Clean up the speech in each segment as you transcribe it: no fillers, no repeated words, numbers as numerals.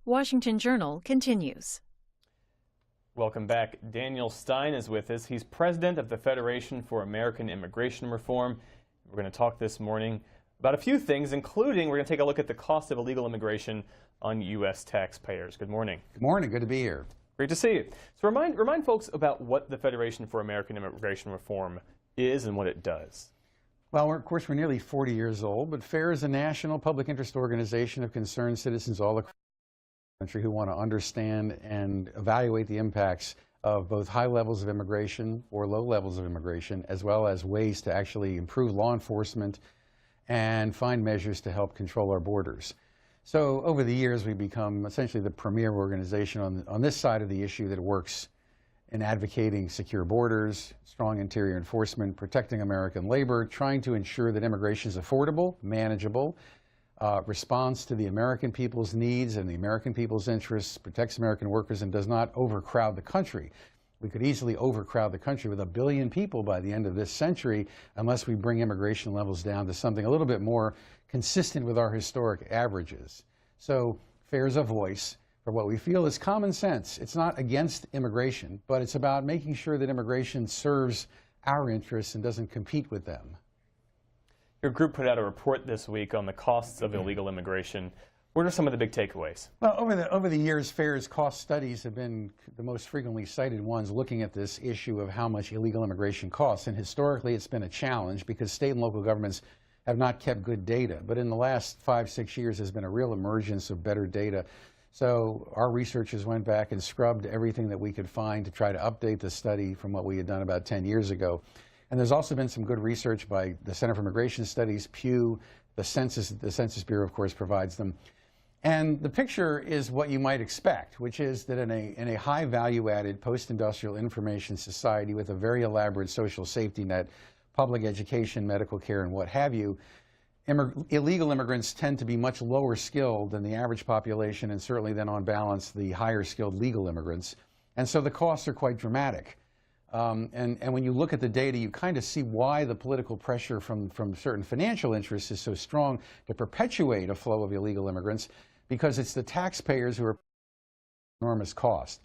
Washington Journal continues. Welcome back. Daniel Stein is with us. He's president of the Federation for American Immigration Reform. We're going to talk this morning about a few things, including we're going to take a look at the cost of illegal immigration on U.S. taxpayers. Good morning. Good morning. Good to be here. Great to see you. So remind folks about what the Federation for American Immigration Reform is and what it does. Well, of course, we're nearly 40 years old, but FAIR is a national public interest organization of concerned citizens all across the country who want to understand and evaluate the impacts of both high levels of immigration or low levels of immigration, as well as ways to actually improve law enforcement and find measures to help control our borders. So over the years, we've become essentially the premier organization on this side of the issue that works in advocating secure borders, strong interior enforcement, protecting American labor, trying to ensure that immigration is affordable, manageable, responds to the American people's needs and the American people's interests, protects American workers, and does not overcrowd the country. We could easily overcrowd the country with 1 billion people by the end of this century unless we bring immigration levels down to something a little bit more consistent with our historic averages. So FAIR is a voice for what we feel is common sense. It's not against immigration, but it's about making sure that immigration serves our interests and doesn't compete with them. Your group put out a report this week on the costs of illegal immigration. What are some of the big takeaways? Well, over the years, FAIR's cost studies have been the most frequently cited ones looking at this issue of how much illegal immigration costs. And historically, it's been a challenge because state and local governments have not kept good data. But in the last 5-6 years, there's been a real emergence of better data. So our researchers went back and scrubbed everything that we could find to try to update the study from what we had done about 10 years ago. And there's also been some good research by the Center for Immigration Studies, Pew, the Census Bureau, of course, provides them. And the picture is what you might expect, which is that in a high value-added post-industrial information society with a very elaborate social safety net, public education, medical care, and what have you, illegal immigrants tend to be much lower skilled than the average population, and certainly then on balance the higher skilled legal immigrants. And so the costs are quite dramatic. And when you look at the data, you kind of see why the political pressure from certain financial interests is so strong to perpetuate a flow of illegal immigrants, because it's the taxpayers who are paying enormous cost.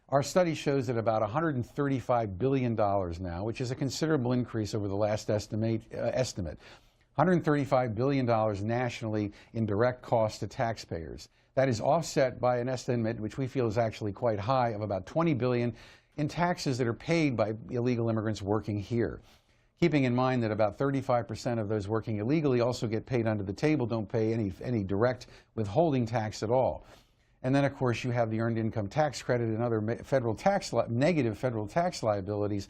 Our study shows that about $135 billion now, which is a considerable increase over the last estimate. $135 billion nationally in direct cost to taxpayers. That is offset by an estimate, which we feel is actually quite high, of about $20 billion in taxes that are paid by illegal immigrants working here. Keeping in mind that about 35% of those working illegally also get paid under the table, don't pay any direct withholding tax at all. And then, of course, you have the Earned Income Tax Credit and other negative federal tax liabilities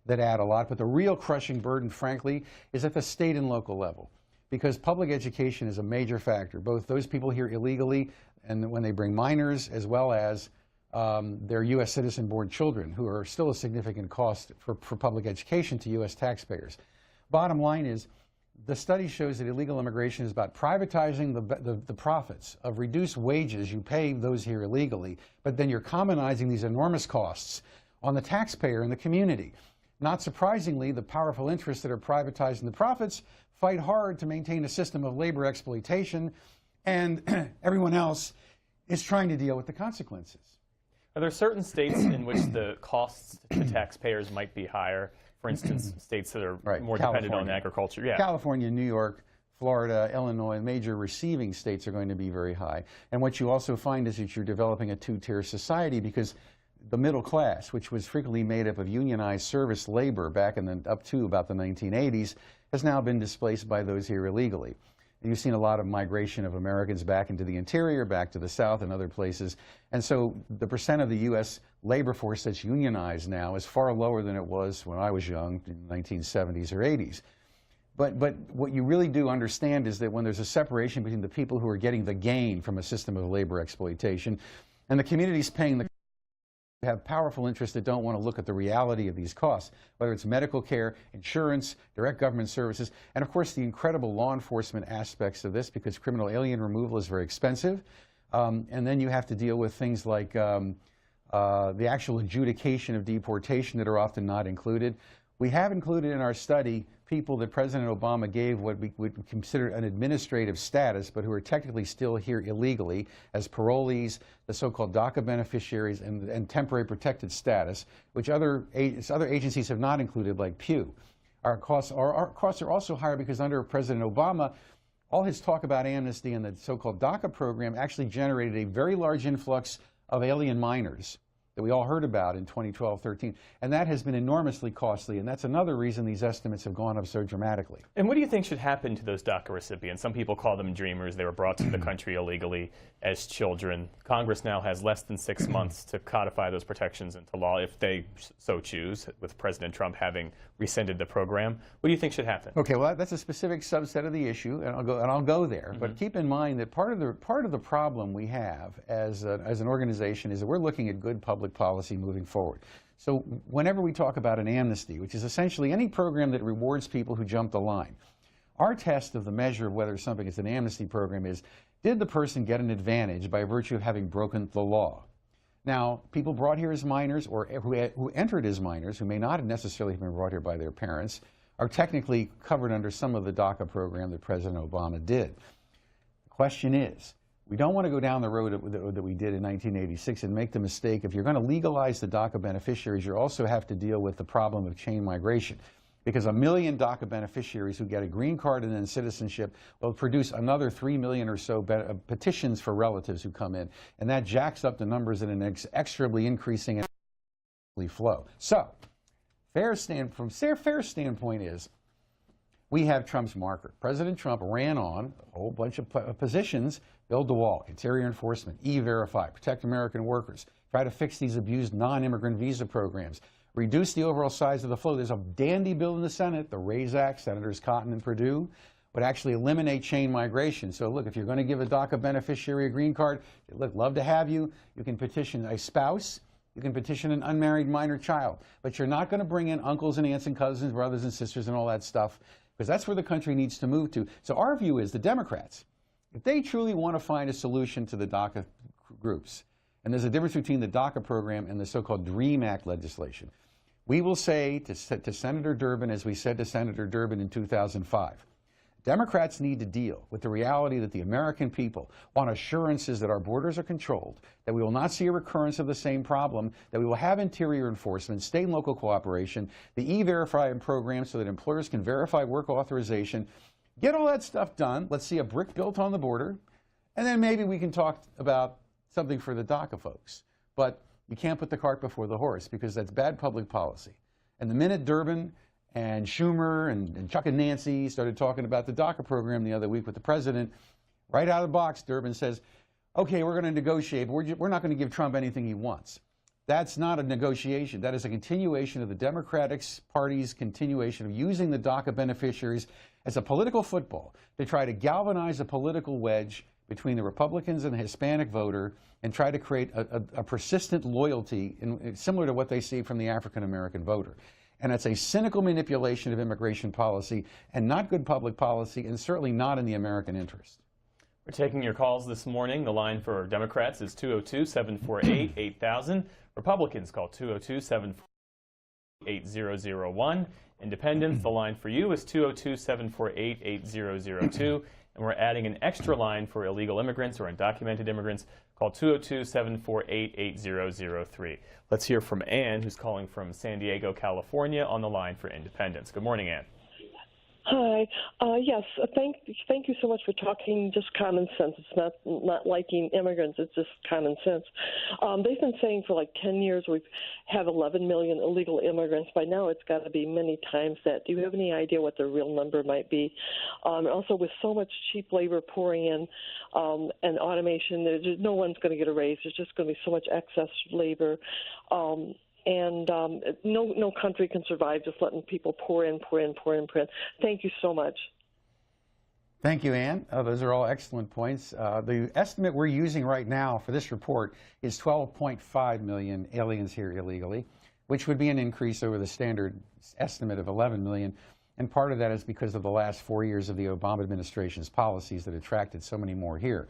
that add a lot. But the real crushing burden, frankly, is at the state and local level, because public education is a major factor. Both those people here illegally and when they bring minors, as well as their U.S. citizen-born children, who are still a significant cost for public education to U.S. taxpayers. Bottom line is, the study shows that illegal immigration is about privatizing the profits of reduced wages you pay those here illegally, but then you're commonizing these enormous costs on the taxpayer and the community. Not surprisingly, the powerful interests that are privatizing the profits fight hard to maintain a system of labor exploitation, and everyone else is trying to deal with the consequences. Are there certain states in which the costs to taxpayers might be higher? For instance, states that are more dependent on agriculture. Yeah. California, New York, Florida, Illinois, major receiving states are going to be very high. And what you also find is that you're developing a two-tier society, because the middle class, which was frequently made up of unionized service labor back up to about the 1980s, has now been displaced by those here illegally. And you've seen a lot of migration of Americans back into the interior, back to the South and other places. And so the percent of the U.S. labor force that's unionized now is far lower than it was when I was young, in the 1970s or 80s. But what you really do understand is that when there's a separation between the people who are getting the gain from a system of labor exploitation and the communities paying the have powerful interests that don't want to look at the reality of these costs, whether it's medical care, insurance, direct government services, and of course the incredible law enforcement aspects of this, because criminal alien removal is very expensive. And then you have to deal with things like the actual adjudication of deportation that are often not included. We have included in our study people that President Obama gave what we would consider an administrative status, but who are technically still here illegally as parolees, the so-called DACA beneficiaries, and temporary protected status, which other agencies have not included, like Pew. Our costs are also higher because under President Obama, all his talk about amnesty and the so-called DACA program actually generated a very large influx of alien minors that we all heard about in 2012-13, and that has been enormously costly, and that's another reason these estimates have gone up so dramatically. And what do you think should happen to those DACA recipients? Some people call them dreamers. They were brought to the country illegally as children. Congress now has less than 6 months to codify those protections into law if they so choose, with President Trump having rescinded the program. What do you think should happen? Okay, well, that's a specific subset of the issue, and I'll go there. But keep in mind that part of the problem we have as an organization is that we're looking at good public policy moving forward. So whenever we talk about an amnesty, which is essentially any program that rewards people who jump the line, our test of the measure of whether something is an amnesty program is, did the person get an advantage by virtue of having broken the law? Now, people brought here as minors, or who entered as minors, who may not have necessarily been brought here by their parents, are technically covered under some of the DACA program that President Obama did. The question is, we don't want to go down the road that we did in 1986 and make the mistake. If you're going to legalize the DACA beneficiaries, you also have to deal with the problem of chain migration. Because 1 million DACA beneficiaries who get a green card and then citizenship will produce another 3 million or so petitions for relatives who come in. And that jacks up the numbers in an inexorably increasing flow. So, fair standpoint is, we have Trump's marker. President Trump ran on a whole bunch of positions: build the wall, interior enforcement, E-Verify, protect American workers, try to fix these abused non-immigrant visa programs, reduce the overall size of the flow. There's a dandy bill in the Senate, the RAISE Act, Senators Cotton and Perdue, would actually eliminate chain migration. So look, if you're going to give a DACA beneficiary a green card, look, love to have you. You can petition a spouse. You can petition an unmarried minor child. But you're not going to bring in uncles and aunts and cousins, brothers and sisters and all that stuff, because that's where the country needs to move to. So our view is the Democrats, if they truly want to find a solution to the DACA groups, and there's a difference between the DACA program and the so-called DREAM Act legislation, we will say to Senator Durbin, as we said to Senator Durbin in 2005, Democrats need to deal with the reality that the American people want assurances that our borders are controlled, that we will not see a recurrence of the same problem, that we will have interior enforcement, state and local cooperation, the E-Verify program so that employers can verify work authorization. Get all that stuff done. Let's see a brick built on the border, and then maybe we can talk about something for the DACA folks. But you can't put the cart before the horse, because that's bad public policy. And the minute Durbin and Schumer and Chuck and Nancy started talking about the DACA program the other week with the president, right out of the box, Durbin says, okay, we're going to negotiate, but we're not going to give Trump anything he wants. That's not a negotiation. That is a continuation of the Democratic Party's continuation of using the DACA beneficiaries as a political football to try to galvanize a political wedge between the Republicans and the Hispanic voter and try to create a persistent loyalty similar to what they see from the African-American voter. And it's a cynical manipulation of immigration policy and not good public policy, and certainly not in the American interest. We're taking your calls this morning. The line for Democrats is 202-748-8000. Republicans call 202-748-8001. Independents, the line for you is 202-748-8002. And we're adding an extra line for illegal immigrants or undocumented immigrants. Call 202-748-8003. Let's hear from Ann, who's calling from San Diego, California, on the line for Independents. Good morning, Ann. Hi. Yes, thank you so much for talking just common sense. It's not liking immigrants. It's just common sense. They've been saying for like 10 years we have 11 million illegal immigrants. By now it's got to be many times that. Do you have any idea what the real number might be? Also, with so much cheap labor pouring in and automation, no one's going to get a raise. There's just going to be so much excess labor. And no country can survive just letting people pour in. Thank you so much. Thank you, Ann. Those are all excellent points. The estimate we're using right now for this report is 12.5 million aliens here illegally, which would be an increase over the standard estimate of 11 million. And part of that is because of the last 4 years of the Obama administration's policies that attracted so many more here.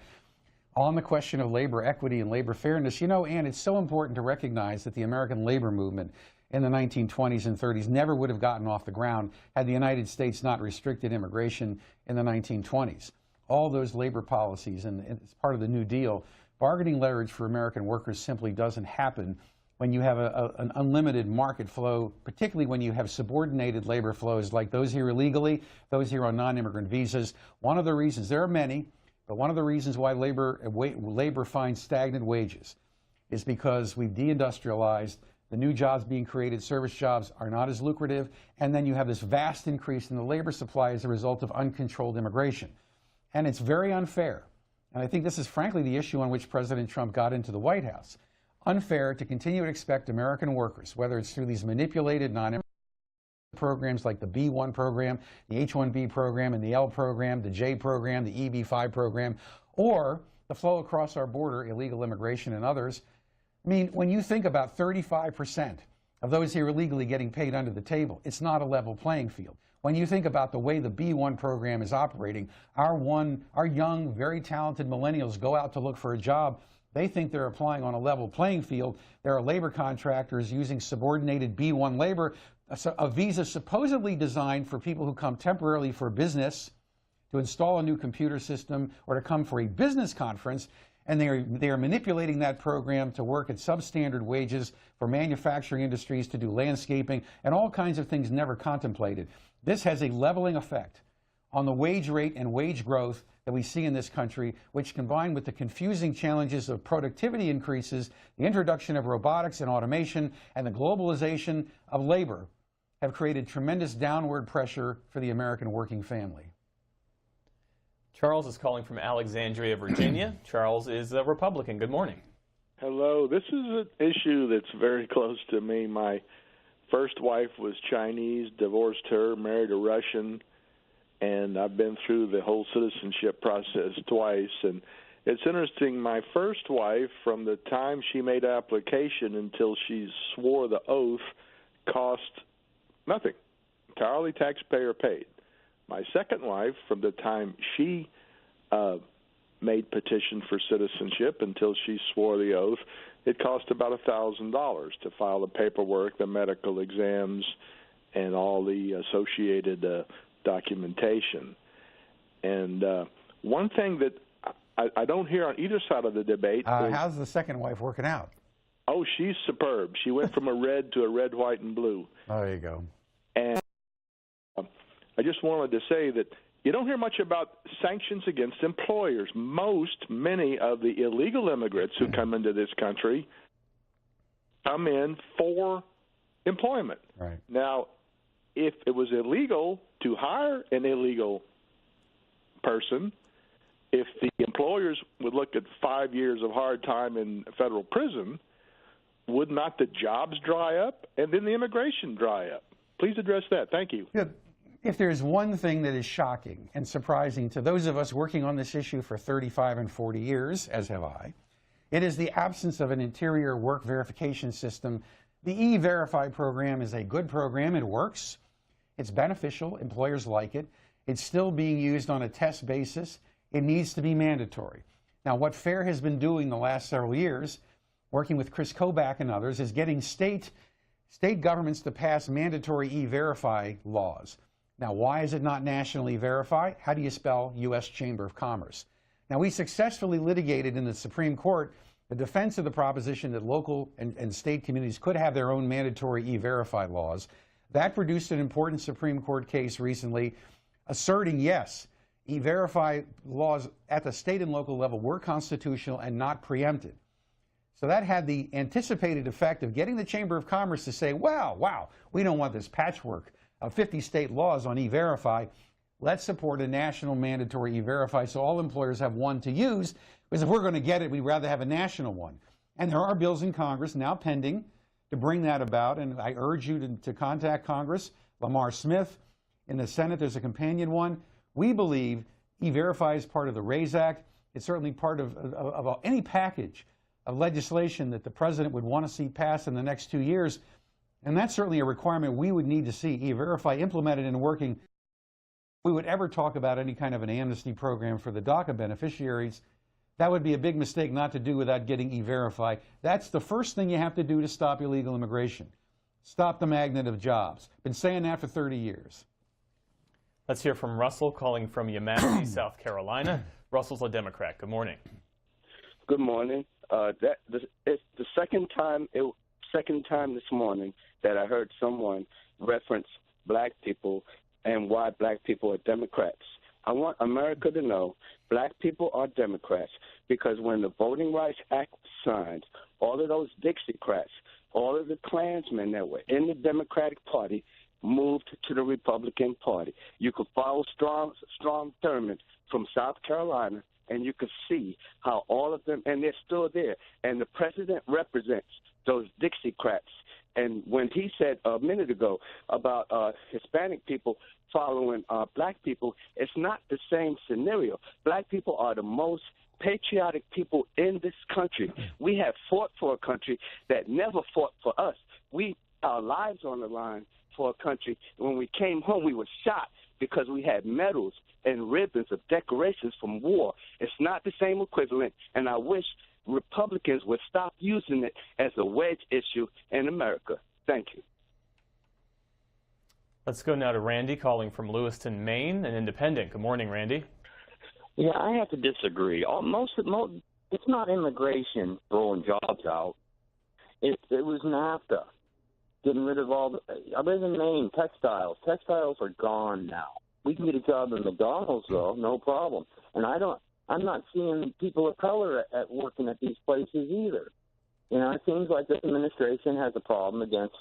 On the question of labor equity and labor fairness, you know, Ann, it's so important to recognize that the American labor movement in the 1920s and 30s never would have gotten off the ground had the United States not restricted immigration in the 1920s. All those labor policies, and it's part of the New Deal, bargaining leverage for American workers simply doesn't happen when you have an unlimited market flow, particularly when you have subordinated labor flows like those here illegally, those here on non-immigrant visas. One of the reasons, there are many, but one of the reasons why labor finds stagnant wages is because we've deindustrialized. The new jobs being created, service jobs, are not as lucrative, and then you have this vast increase in the labor supply as a result of uncontrolled immigration. And it's very unfair. And I think this is frankly the issue on which President Trump got into the White House. Unfair to continue to expect American workers, whether it's through these manipulated non-immigrant programs like the B1 program, the H-1B program, and the L program, the J program, the EB-5 program, or the flow across our border, illegal immigration and others. I mean, when you think about 35% of those here illegally getting paid under the table, it's not a level playing field. When you think about the way the B1 program is operating, our young, very talented millennials go out to look for a job. They think they're applying on a level playing field. There are labor contractors using subordinated B1 labor, a visa supposedly designed for people who come temporarily for business, to install a new computer system, or to come for a business conference, and they are manipulating that program to work at substandard wages for manufacturing industries, to do landscaping, and all kinds of things never contemplated. This has a leveling effect on the wage rate and wage growth that we see in this country, which, combined with the confusing challenges of productivity increases, the introduction of robotics and automation, and the globalization of labor, have created tremendous downward pressure for the American working family. Charles is calling from Alexandria, Virginia. Charles is a Republican. Good morning. Hello. This is an issue that's very close to me. My first wife was Chinese, divorced her, married a Russian, and I've been through the whole citizenship process twice. And it's interesting, my first wife, from the time she made application until she swore the oath, cost nothing, entirely taxpayer paid. My second wife, from the time she made petition for citizenship until she swore the oath, it cost about $1,000 to file the paperwork, the medical exams, and all the associated documentation. And one thing that I don't hear on either side of the debate is, how's the second wife working out? Oh, she's superb. She went from a red to a red, white, and blue. Oh, there you go. And I just wanted to say that you don't hear much about sanctions against employers. Many of the illegal immigrants who come into this country come in for employment. Right. Now, if it was illegal to hire an illegal person, if the employers would look at 5 years of hard time in federal prison, would not the jobs dry up and then the immigration dry up? Please address that. Thank you. Yeah. If there's one thing that is shocking and surprising to those of us working on this issue for 35 and 40 years, as have I, it is the absence of an interior work verification system. The E-Verify program is a good program. It works. It's beneficial. Employers like it. It's still being used on a test basis. It needs to be mandatory. Now, what FAIR has been doing the last several years, working with Chris Kobach and others, is getting state governments to pass mandatory E-Verify laws. Now, why is it not nationally verified? How do you spell U.S. Chamber of Commerce? Now, we successfully litigated in the Supreme Court the defense of the proposition that local and state communities could have their own mandatory E-Verify laws. That produced an important Supreme Court case recently asserting, yes, E-Verify laws at the state and local level were constitutional and not preempted. So that had the anticipated effect of getting the Chamber of Commerce to say, wow, we don't want this patchwork of 50 state laws on E-Verify. Let's support a national mandatory E-Verify so all employers have one to use, because if we're going to get it, we'd rather have a national one. And there are bills in Congress now pending to bring that about, and I urge you to contact Congress. Lamar Smith. In the Senate, there's a companion one. We believe E-Verify is part of the RAISE Act. It's certainly part of any package of legislation that the President would want to see passed in the next 2 years. And that's certainly a requirement we would need to see E-Verify implemented and working. If we would ever talk about any kind of an amnesty program for the DACA beneficiaries, that would be a big mistake not to do without getting E-Verify. That's the first thing you have to do to stop illegal immigration. Stop the magnet of jobs. Been saying that for 30 years. Let's hear from Russell, calling from Yemassee, South Carolina. Russell's a Democrat. Good morning. Good morning. It's the second time this morning that I heard someone reference black people and why black people are Democrats. I want America to know black people are Democrats because when the Voting Rights Act was signed, all of those Dixiecrats, all of the Klansmen that were in the Democratic Party moved to the Republican Party. You could follow Strom Thurmond from South Carolina, and you could see how all of them, and they're still there. And the president represents those Dixiecrats. And when he said a minute ago about Hispanic people following black people, it's not the same scenario. Black people are the most patriotic people in this country. We have fought for a country that never fought for us. We our lives on the line for a country. When we came home, we were shot because we had medals and ribbons of decorations from war. It's not the same equivalent, and I wish Republicans would stop using it as a wedge issue in America. Thank you. Let's go now to Randy, calling from Lewiston, Maine, an independent. Good morning, Randy. Yeah, I have to disagree. It's not immigration throwing jobs out. It was NAFTA. Getting rid of I live in Maine, textiles. Textiles are gone now. We can get a job at McDonald's, though, no problem. And I'm not seeing people of color at working at these places either. You know, it seems like this administration has a problem against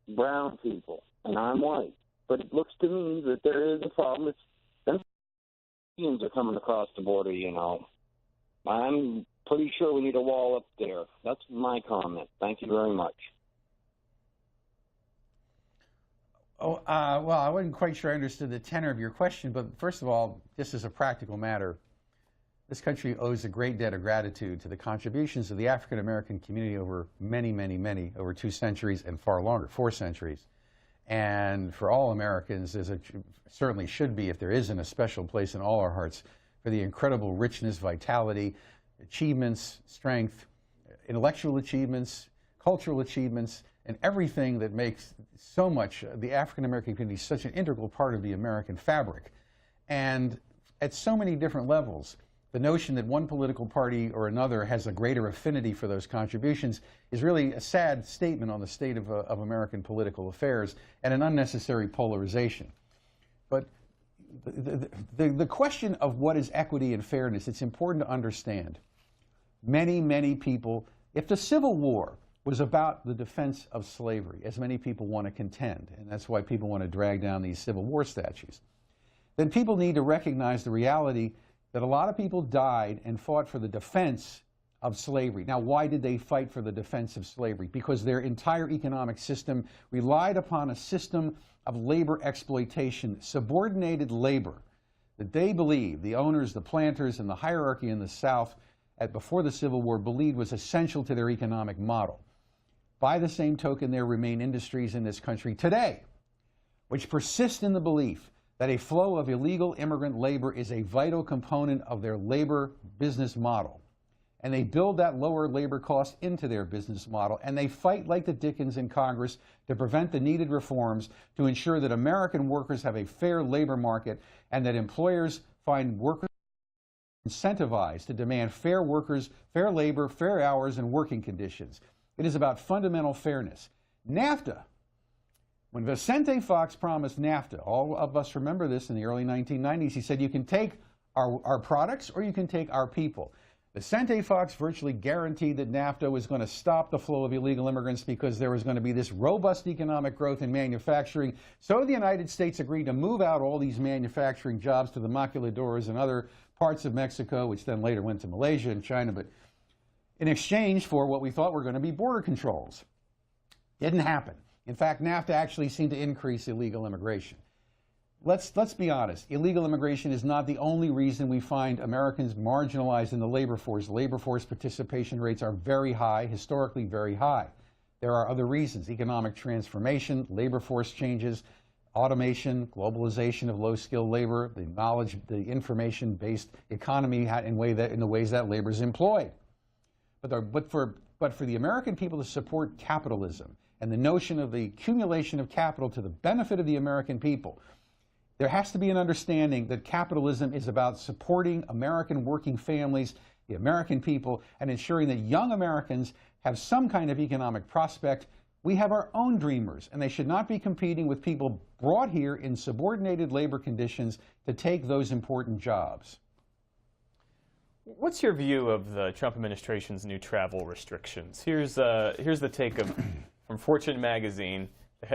brown people, and I'm white. But it looks to me that there is a problem. Them Indians are coming across the border, you know. I'm pretty sure we need a wall up there. That's my comment. Thank you very much. Well, I wasn't quite sure I understood the tenor of your question, but first of all, just as a practical matter, this country owes a great debt of gratitude to the contributions of the African American community over many, over 2 centuries and far longer, 4 centuries. And for all Americans, certainly should be, if there isn't, a special place in all our hearts for the incredible richness, vitality, achievements, strength, intellectual achievements, cultural achievements, and everything that makes so much the African American community such an integral part of the American fabric. And at so many different levels, the notion that one political party or another has a greater affinity for those contributions is really a sad statement on the state of American political affairs and an unnecessary polarization. But the question of what is equity and fairness, it's important to understand. Many people, if the Civil War was about the defense of slavery, as many people want to contend, and that's why people want to drag down these Civil War statues, then people need to recognize the reality that a lot of people died and fought for the defense of slavery. Now, why did they fight for the defense of slavery? Because their entire economic system relied upon a system of labor exploitation, subordinated labor, that they believed, the owners, the planters, and the hierarchy in the South before the Civil War believed was essential to their economic model. By the same token, there remain industries in this country today which persist in the belief that a flow of illegal immigrant labor is a vital component of their labor business model. And they build that lower labor cost into their business model, and they fight like the Dickens in Congress to prevent the needed reforms to ensure that American workers have a fair labor market and that employers find workers incentivized to demand fair workers, fair labor, fair hours, and working conditions. It is about fundamental fairness. NAFTA, when Vicente Fox promised NAFTA, all of us remember this in the early 1990s, he said, you can take our products or you can take our people. Vicente Fox virtually guaranteed that NAFTA was going to stop the flow of illegal immigrants because there was going to be this robust economic growth in manufacturing. So the United States agreed to move out all these manufacturing jobs to the maquiladoras and other parts of Mexico, which then later went to Malaysia and China, but in exchange for what we thought were going to be border controls. Didn't happen. In fact, NAFTA actually seemed to increase illegal immigration. Let's be honest. Illegal immigration is not the only reason we find Americans marginalized in the labor force. Labor force participation rates are very high, historically very high. There are other reasons: economic transformation, labor force changes, automation, globalization of low-skilled labor, the knowledge, the information-based economy in the ways that labor is employed. But for the American people to support capitalism and the notion of the accumulation of capital to the benefit of the American people, there has to be an understanding that capitalism is about supporting American working families, the American people, and ensuring that young Americans have some kind of economic prospect. We have our own dreamers, and they should not be competing with people brought here in subordinated labor conditions to take those important jobs. What's your view of the Trump administration's new travel restrictions? Here's the take from Fortune magazine,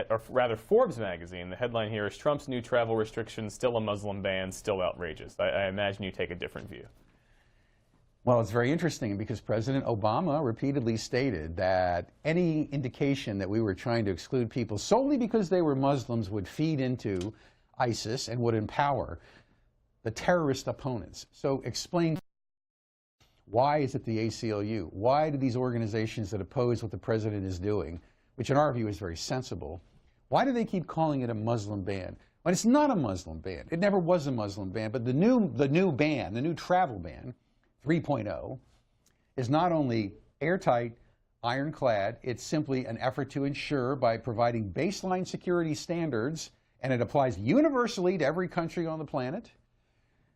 or rather Forbes magazine. The headline here is Trump's new travel restrictions, still a Muslim ban, still outrageous. I imagine you take a different view. Well, it's very interesting because President Obama repeatedly stated that any indication that we were trying to exclude people solely because they were Muslims would feed into ISIS and would empower the terrorist opponents. So explain, why is it the ACLU? Why do these organizations that oppose what the president is doing, which in our view is very sensible, why do they keep calling it a Muslim ban? When it's not a Muslim ban. It never was a Muslim ban, but the new ban, the new travel ban, 3.0, is not only airtight, ironclad, it's simply an effort to ensure by providing baseline security standards, and it applies universally to every country on the planet,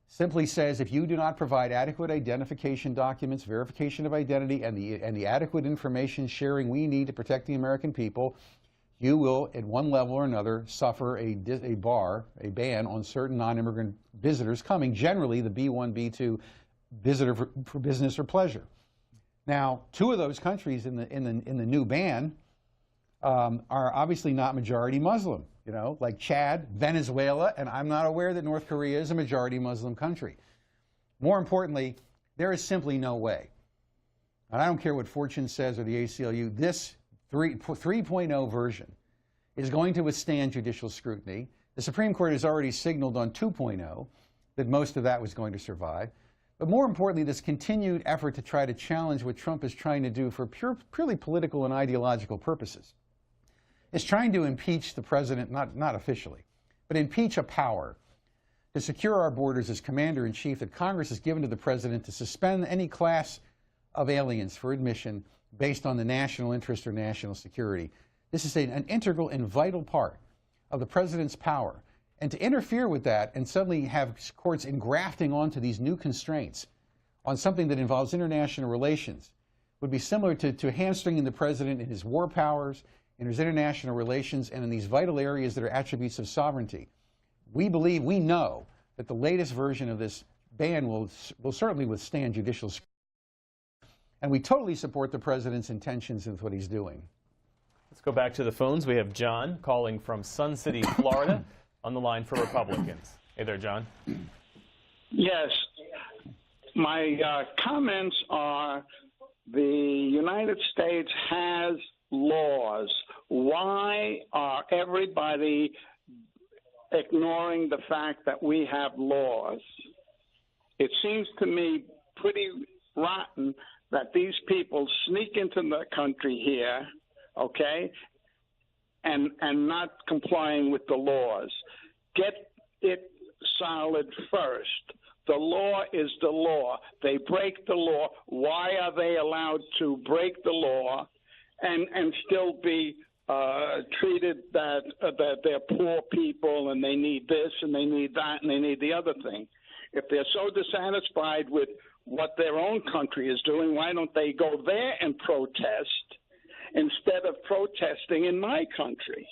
simply says if you do not provide adequate identification documents, verification of identity, and the adequate information sharing we need to protect the American people, you will, at one level or another, suffer a ban on certain non-immigrant visitors coming, generally the B1, B2 visitor for business or pleasure. Now, two of those countries in the new ban are obviously not majority Muslim, you know, like Chad, Venezuela, and I'm not aware that North Korea is a majority Muslim country. More importantly, there is simply no way, and I don't care what Fortune says or the ACLU, this 3.0 version is going to withstand judicial scrutiny. The Supreme Court has already signaled on 2.0 that most of that was going to survive. But more importantly, this continued effort to try to challenge what Trump is trying to do for purely political and ideological purposes is trying to impeach the president, not officially, but impeach a power to secure our borders as commander-in-chief that Congress has given to the president to suspend any class of aliens for admission based on the national interest or national security. This is an integral and vital part of the president's power. And to interfere with that and suddenly have courts engrafting onto these new constraints on something that involves international relations would be similar to hamstringing the president in his war powers, in his international relations, and in these vital areas that are attributes of sovereignty. We know that the latest version of this ban will certainly withstand judicial scrutiny. And we totally support the president's intentions with what he's doing. Let's go back to the phones. We have John calling from Sun City, Florida, on the line for Republicans. Hey there, John. Yes. My comments are the United States has laws. Why are everybody ignoring the fact that we have laws? It seems to me pretty rotten that these people sneak into the country here, okay, and not complying with the laws. Get it solid first. The law is the law. They break the law. Why are they allowed to break the law and still be treated that they're poor people and they need this and they need that and they need the other thing? If they're so dissatisfied with what their own country is doing, why don't they go there and protest instead of protesting in my country?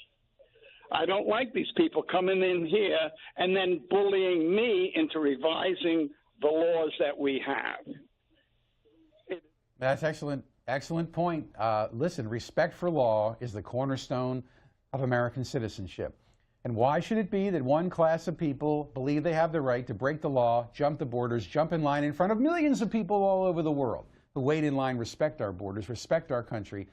I don't like these people coming in here and then bullying me into revising the laws that we have. That's excellent point. Listen, respect for law is the cornerstone of American citizenship. And why should it be that one class of people believe they have the right to break the law, jump the borders, jump in line in front of millions of people all over the world who wait in line, respect our borders, respect our country,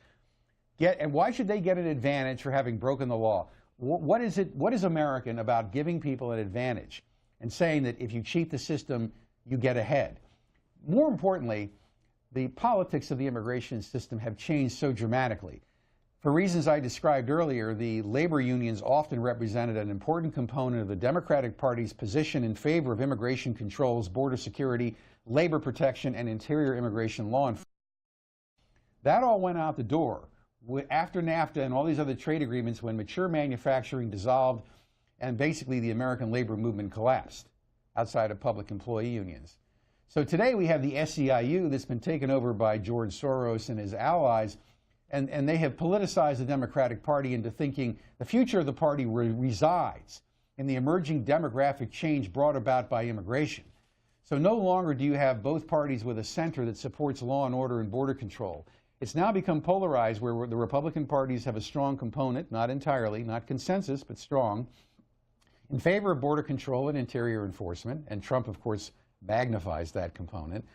and why should they get an advantage for having broken the law? What is American about giving people an advantage and saying that if you cheat the system, you get ahead? More importantly, the politics of the immigration system have changed so dramatically. For reasons I described earlier, the labor unions often represented an important component of the Democratic Party's position in favor of immigration controls, border security, labor protection, and interior immigration law enforcement. That all went out the door after NAFTA and all these other trade agreements, when mature manufacturing dissolved and basically the American labor movement collapsed outside of public employee unions. So today we have the SEIU that's been taken over by George Soros and his allies, and they have politicized the Democratic Party into thinking the future of the party resides in the emerging demographic change brought about by immigration. So no longer do you have both parties with a center that supports law and order and border control. It's now become polarized, where the Republican parties have a strong component, not entirely, not consensus, but strong, in favor of border control and interior enforcement, and Trump, of course, magnifies that component.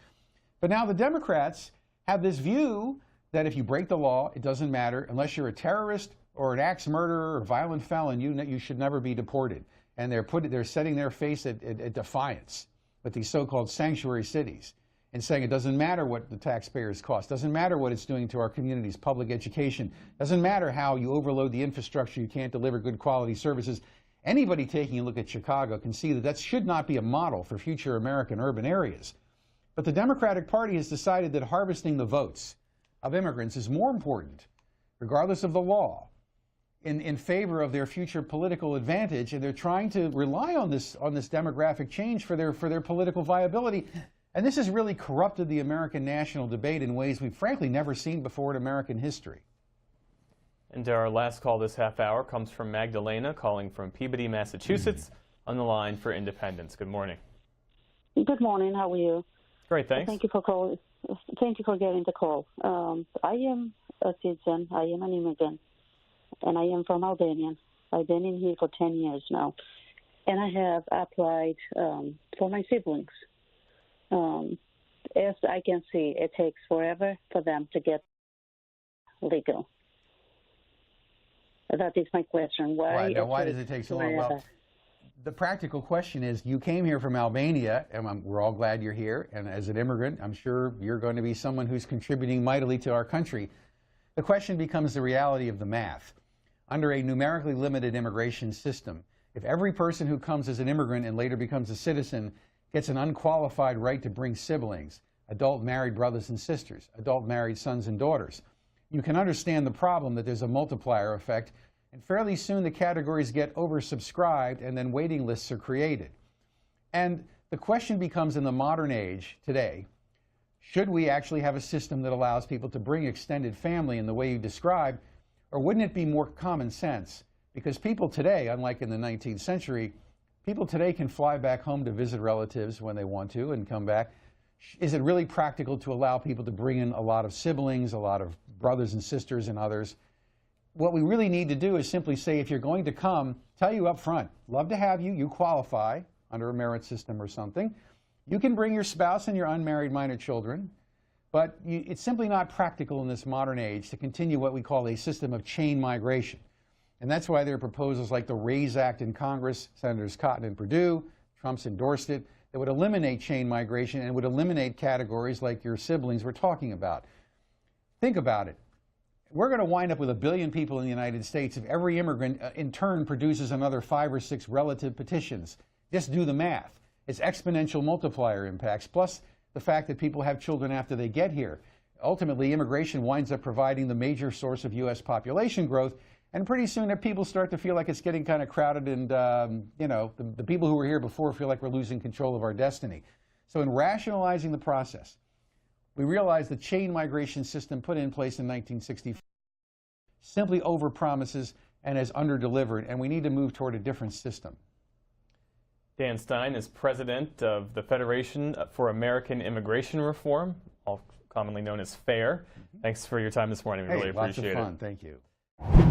But now the Democrats have this view that if you break the law, it doesn't matter. Unless you're a terrorist or an axe murderer or violent felon, you should never be deported. And they're setting their face at defiance with these so-called sanctuary cities and saying it doesn't matter what the taxpayers cost, doesn't matter what it's doing to our communities, public education, doesn't matter how you overload the infrastructure, you can't deliver good quality services. Anybody taking a look at Chicago can see that that should not be a model for future American urban areas. But the Democratic Party has decided that harvesting the votes of immigrants is more important, regardless of the law, in favor of their future political advantage, and they're trying to rely on this demographic change for their political viability. And this has really corrupted the American national debate in ways we've frankly never seen before in American history. And our last call this half hour comes from Magdalena, calling from Peabody, Massachusetts, on the line for Independence. Good morning. Good morning. How are you? Great, thanks. Thank you for calling. Thank you for getting the call. I am a citizen. I am an immigrant, and I am from Albania. I've been in here for 10 years now, and I have applied for my siblings. As I can see, it takes forever for them to get legal. That is my question. Why does it take so long? Well, the practical question is, you came here from Albania, and we're all glad you're here. And as an immigrant, I'm sure you're going to be someone who's contributing mightily to our country. The question becomes the reality of the math. Under a numerically limited immigration system, if every person who comes as an immigrant and later becomes a citizen gets an unqualified right to bring siblings, adult married brothers and sisters, adult married sons and daughters, you can understand the problem that there's a multiplier effect, and fairly soon the categories get oversubscribed and then waiting lists are created. And the question becomes, in the modern age today, should we actually have a system that allows people to bring extended family in the way you described, or wouldn't it be more common sense? Because people today, unlike in the 19th century, people today can fly back home to visit relatives when they want to and come back. Is it really practical to allow people to bring in a lot of siblings, a lot of brothers and sisters and others? What we really need to do is simply say, if you're going to come, tell you up front, love to have you, you qualify under a merit system or something. You can bring your spouse and your unmarried minor children, but it's simply not practical in this modern age to continue what we call a system of chain migration. And that's why there are proposals like the RAISE Act in Congress, Senators Cotton and Perdue, Trump's endorsed it, that would eliminate chain migration and would eliminate categories like your siblings we're talking about. Think about it. We're going to wind up with 1 billion people in the United States if every immigrant in turn produces another 5 or 6 relative petitions. Just do the math. It's exponential multiplier impacts, plus the fact that people have children after they get here. Ultimately, immigration winds up providing the major source of U.S. population growth, and pretty soon people start to feel like it's getting kind of crowded, and the people who were here before feel like we're losing control of our destiny. So in rationalizing the process, we realize the chain migration system put in place in 1964 simply overpromises and has underdelivered, and we need to move toward a different system. Dan Stein is president of the Federation for American Immigration Reform, all commonly known as FAIR. Thanks for your time this morning. We really appreciate it. Lots of fun. Thank you.